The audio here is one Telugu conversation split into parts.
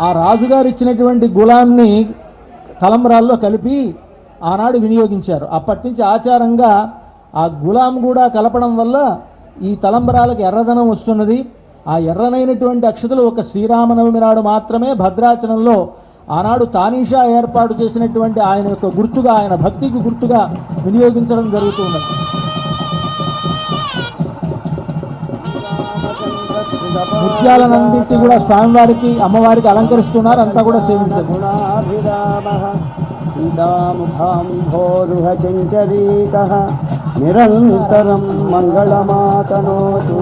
ఆ రాజుగారు ఇచ్చినటువంటి గులాంని తలంబ్రాల్లో కలిపి ఆనాడు వినియోగించారు. అప్పటి నుంచి ఆచారంగా ఆ గులాం కూడా కలపడం వల్ల ఈ తలంబ్రాలకు ఎర్రదనం వస్తున్నది. ఆ ఎర్రనైనటువంటి అక్షతలు ఒక శ్రీరామనవమి నాడు మాత్రమే భద్రాచలంలో ఆనాడు తానీషా ఏర్పాటు చేసినటువంటి ఆయన యొక్క గుర్తుగా, ఆయన భక్తికి గుర్తుగా వినియోగించడం జరుగుతున్నది. ముత్యాలన్నింటినీ కూడా స్వామివారికి అమ్మవారికి అలంకరిస్తున్నారు. అంతా కూడా సేవించండి. సీతాముఖాంభోరుహచంచరీకః నిరంతరం మంగళమాతనోతు.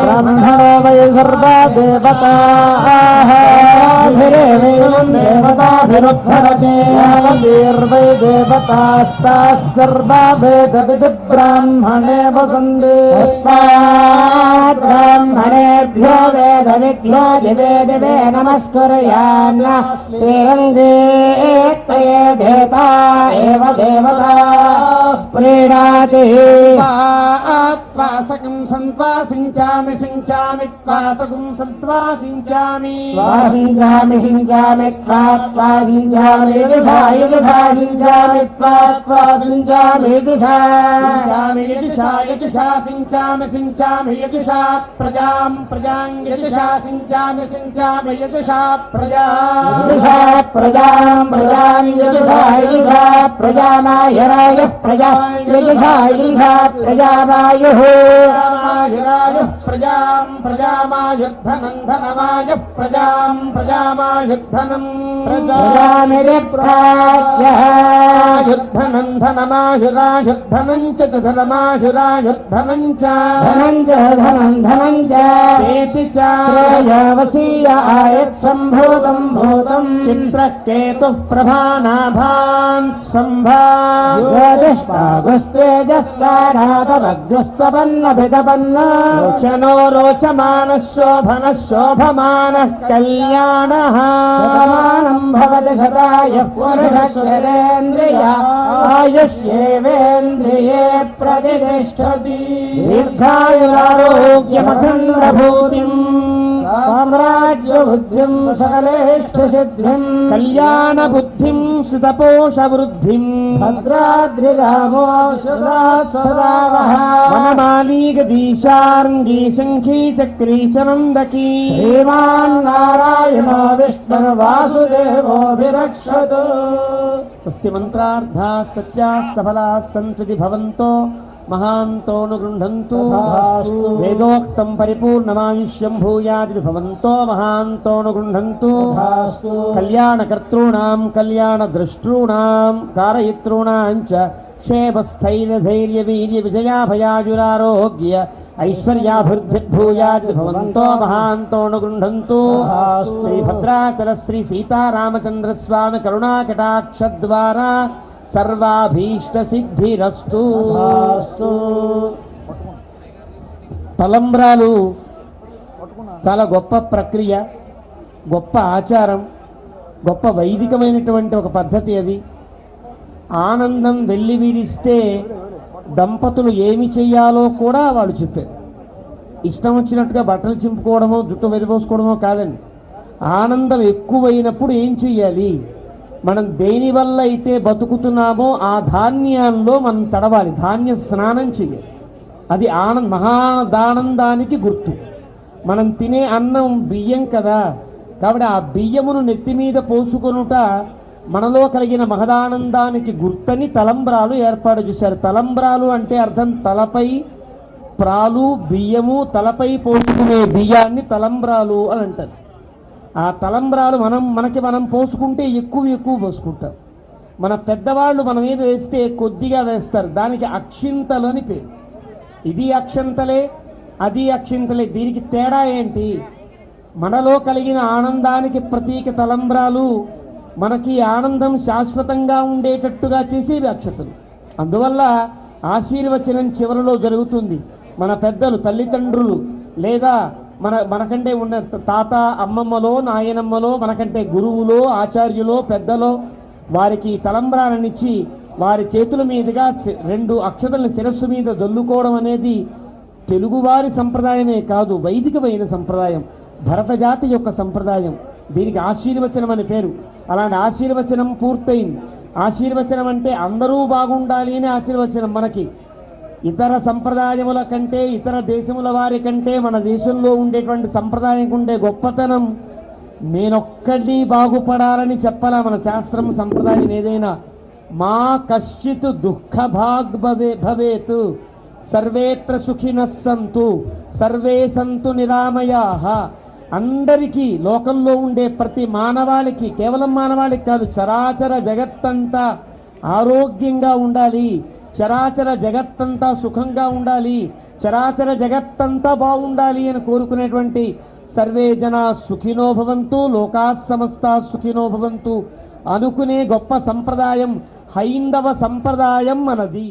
బ్రహ్మణోవై సర్వా దేవతాభిరుద్ధరతే దేవతాస్తాః సర్వా వేద విధి బ్రాహ్మణే వసంతే. బ్రాహ్మణేభ్యో వేదవిభ్యో దివే దివే నమస్కుర్యాన్న శ్రీరంగే త్వయే దేవతా ఏవ దేవతా ప్రీణాతి. త్వాసకం సంత్వాసించామి సించామి త్వాసకం సంత్వాసించామి సించామి సించామి త్వాసించామి యుధా సించామి త్వాసించామి యుధా సించామి సించామి యజుషా ప్రజాం ప్రజాం యజుషా సించామి సించామి యజుషా ప్రజాం ప్రజాం యజుషా ప్రజానాయరాయ ప్రజా యజుషా ప్రజానాయు ప్రజాం ప్రజామాయుద్ధనం ధనమాయ ప్రజాం ప్రజామాయుద్ధనం యుద్ధనం ధనమాయురాయుద్ధనం చ ధనమాయురాయుద్ధనం చ ధనం ధనం చేతి చావసీయ ఆయత్ సంభూతం భూతం చిత్రకేతు ప్రభానాభాన్ సంభాగుస్తేజస్వారాతమగ్రస్తపన్న రోచనో రోచమాన శోభన శోభమాన కళ్యాణ భవతి శతాయ పురుషేంద్రియ ఆయుష్యేవేంద్రియే ప్రతిష్టతి దీర్ఘాయురారోగ్యమఖండభూతిం సామ్రాజ్య బుద్ధిం సకలేష్ట సిద్ధిం కళ్యాణ బుద్ధిం సుతపోష వృద్ధిం భద్రాద్రిరామో సదావహ వనమాలీ గదీశార్ంగీ శంఖీ చక్రీ చ నందకీ శ్రీమాన్నారాయణో విష్ణుర్వాసుదేవో విరక్షతు. స్వస్తి మంత్రార్థా సత్యా సఫలా సంతృతి భవంతో మహాంతోను గృహంతు. వేదోక్తం పరిపూర్ణమాయుష్యం భూయాది భవంతో మహాంతోను గృహంతు. కళ్యాణకర్తॄణాం కళ్యాణ ద్రష్టॄణాం కారయితॄణాం చ క్షేమస్థైర్య ధైర్య వీర్య విజయాభయాజురారోగ్య ఐశ్వర్యాభివృద్ధిర్భూయాది భవంతో మహాంతోను గృహంతు. శ్రీ భద్రాచల శ్రీ సీతారామచంద్ర స్వామి కరుణాకటాక్ష ద్వారా సర్వాభీష్ట సిద్ధిరస్తు. తలంబ్రాలు చాలా గొప్ప ప్రక్రియ, గొప్ప ఆచారం, గొప్ప వైదికమైనటువంటి ఒక పద్ధతి. అది ఆనందం వెల్లివిరిస్తే దంపతులు ఏమి చెయ్యాలో కూడా వాళ్ళు చెప్పారు. ఇష్టం వచ్చినట్టుగా బట్టలు చింపుకోవడమో జుట్టు వెరిపోసుకోవడమో కాదండి. ఆనందం ఎక్కువైనప్పుడు ఏం చెయ్యాలి, మనం దేనివల్ల అయితే బతుకుతున్నామో ఆ ధాన్యాల్లో మనం తడవాలి, ధాన్య స్నానం చెయ్యాలి. అది మహాదానందానికి గుర్తు. మనం తినే అన్నం బియ్యం కదా, కాబట్టి ఆ బియ్యమును నెత్తి మీద పోసుకొనుట మనలో కలిగిన మహదానందానికి గుర్తని తలంబ్రాలు ఏర్పాటు చేశారు. తలంబ్రాలు అంటే అర్థం తలపై ప్రాలు బియ్యము, తలపై పోసుకునే బియ్యాన్ని తలంబ్రాలు అని అంటారు. ఆ తలంబ్రాలు మనకి మనం పోసుకుంటే ఎక్కువ పోసుకుంటాం. మన పెద్దవాళ్ళు మన మీద వేస్తే కొద్దిగా వేస్తారు, దానికి అక్షింతలు అని పేరు. ఇది అక్షంతలే అది అక్షింతలే, దీనికి తేడా ఏంటి? మనలో కలిగిన ఆనందానికి ప్రతీక తలంబ్రాలు, మనకి ఆనందం శాశ్వతంగా ఉండేటట్టుగా చేసేవి అక్షతలు. అందువల్ల ఆశీర్వచనం చివరిలో జరుగుతుంది. మన పెద్దలు, తల్లిదండ్రులు లేదా మనకంటే ఉన్న తాత, అమ్మమ్మలో, నాయనమ్మలో, మనకంటే గురువులో, ఆచార్యులో, పెద్దలో వారికి తలంబ్రాలనిచ్చి వారి చేతుల మీదుగా 2 అక్షతలను శిరస్సు మీద జల్లుకోవడం అనేది తెలుగువారి సంప్రదాయమే కాదు, వైదికమైన సంప్రదాయం, భరత జాతి యొక్క సంప్రదాయం. దీనికి ఆశీర్వచనం అని పేరు. అలాంటి ఆశీర్వచనం పూర్తయింది. ఆశీర్వచనం అంటే అందరూ బాగుండాలి అని ఆశీర్వచనం. మనకి ఇతర సంప్రదాయముల కంటే, ఇతర దేశముల వారి కంటే మన దేశంలో ఉండేటువంటి సంప్రదాయం ఉండే గొప్పతనం నేనొక్కడిని బాగుపడాలని చెప్పాలా మన శాస్త్రం, సంప్రదాయం ఏదైనా. మా కశ్చిత్ దుఃఖ భాగ్ భవేత్, సర్వేత్ర సుఖినః సంతు, సర్వే సంతు నిరామయాః. అందరికీ, లోకంలో ఉండే ప్రతి మానవాళికి, కేవలం మానవాళికి కాదు, చరాచర జగత్తంతా ఆరోగ్యంగా ఉండాలి, చరాచర జగత్తంతా సుఖంగా ఉండాలి, చరాచర జగత్తంతా బాగుండాలి అని కోరుకునేటువంటి సర్వే జనా సుఖినో భవంతు, లోకా సమస్తా సుఖినో భవంతు అనుకునే గొప్ప సంప్రదాయం హైందవ సంప్రదాయం మనది.